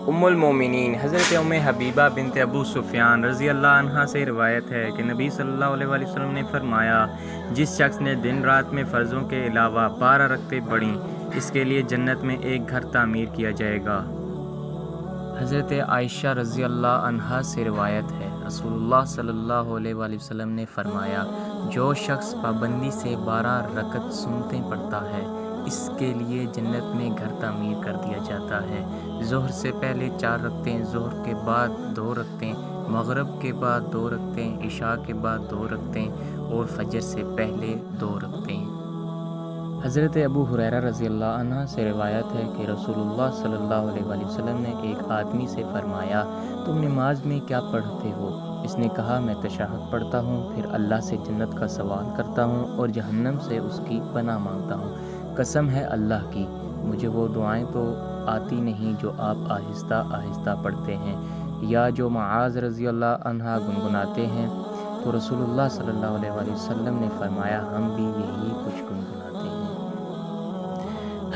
المومنین حضرت حبیبہ بنت ابو سفیان رضی اللہ عنہا سے روایت ہے کہ نبی صلی اللہ علیہ وسلم نے فرمایا، جس شخص نے دن رات میں فرضوں کے علاوہ 12 رکعتیں پڑھیں، اس کے لیے جنت میں ایک گھر تعمیر کیا جائے گا۔ حضرت عائشہ رضی اللہ عنہا سے روایت ہے، رسول اللہ صلی اللہ علیہ وسلم نے فرمایا، جو شخص پابندی سے 12 رکعت سنتیں پڑھتا ہے، اس کے لیے جنت میں گھر تعمیر کر دیا جاتا ہے۔ ظہر سے پہلے 4 رکعتیں، ظہر کے بعد 2 رکعتیں، مغرب کے بعد 2 رکعتیں، عشاء کے بعد 2 رکعتیں اور فجر سے پہلے 2 رکعتیں۔ حضرت ابو ہریرہ رضی اللہ عنہ سے روایت ہے کہ رسول اللہ صلی اللہ علیہ وسلم نے ایک آدمی سے فرمایا، تم نماز میں کیا پڑھتے ہو؟ اس نے کہا، میں تشہد پڑھتا ہوں، پھر اللہ سے جنت کا سوال کرتا ہوں اور جہنم سے اس کی پناہ مانگتا ہوں۔ قسم ہے اللہ کی، مجھے وہ دعائیں تو آتی نہیں جو آپ آہستہ آہستہ پڑھتے ہیں یا جو معاذ رضی اللہ عنہ گنگناتے ہیں۔ تو رسول اللہ صلی اللہ علیہ وسلم نے فرمایا، ہم بھی یہی کچھ گنگناتے ہیں۔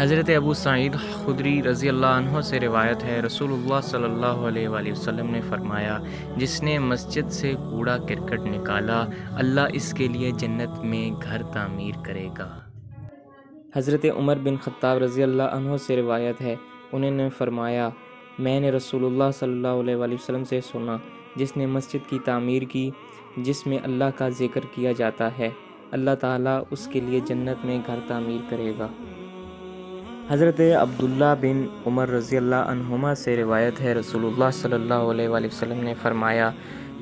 حضرت ابو سعید خدری رضی اللہ عنہ سے روایت ہے، رسول اللہ صلی اللہ علیہ وسلم نے فرمایا، جس نے مسجد سے کوڑا کرکٹ نکالا، اللہ اس کے لیے جنت میں گھر تعمیر کرے گا۔ حضرت عمر بن خطاب رضی اللہ عنہ سے روایت ہے، انہوں نے فرمایا، میں نے رسول اللہ صلی اللہ علیہ وسلم سے سنا، جس نے مسجد کی تعمیر کی جس میں اللہ کا ذکر کیا جاتا ہے، اللہ تعالیٰ اس کے لیے جنت میں گھر تعمیر کرے گا۔ حضرت عبداللہ بن عمر رضی اللہ عنہما سے روایت ہے، رسول اللہ صلی اللہ علیہ وسلم نے فرمایا،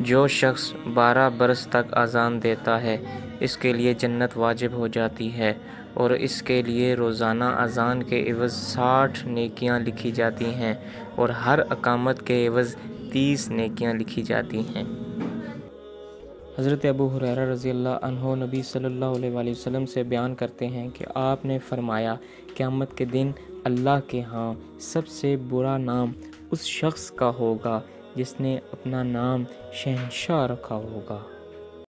جو شخص 12 برس تک اذان دیتا ہے، اس کے لیے جنت واجب ہو جاتی ہے اور اس کے لیے روزانہ اذان کے عوض 60 نیکیاں لکھی جاتی ہیں اور ہر اقامت کے عوض 30 نیکیاں لکھی جاتی ہیں۔ حضرت ابو ہریرہ رضی اللہ عنہ نبی صلی اللہ علیہ وسلم سے بیان کرتے ہیں کہ آپ نے فرمایا، قیامت کے دن اللہ کے ہاں سب سے برا نام اس شخص کا ہوگا جس نے اپنا نام شہنشاہ رکھا ہوگا۔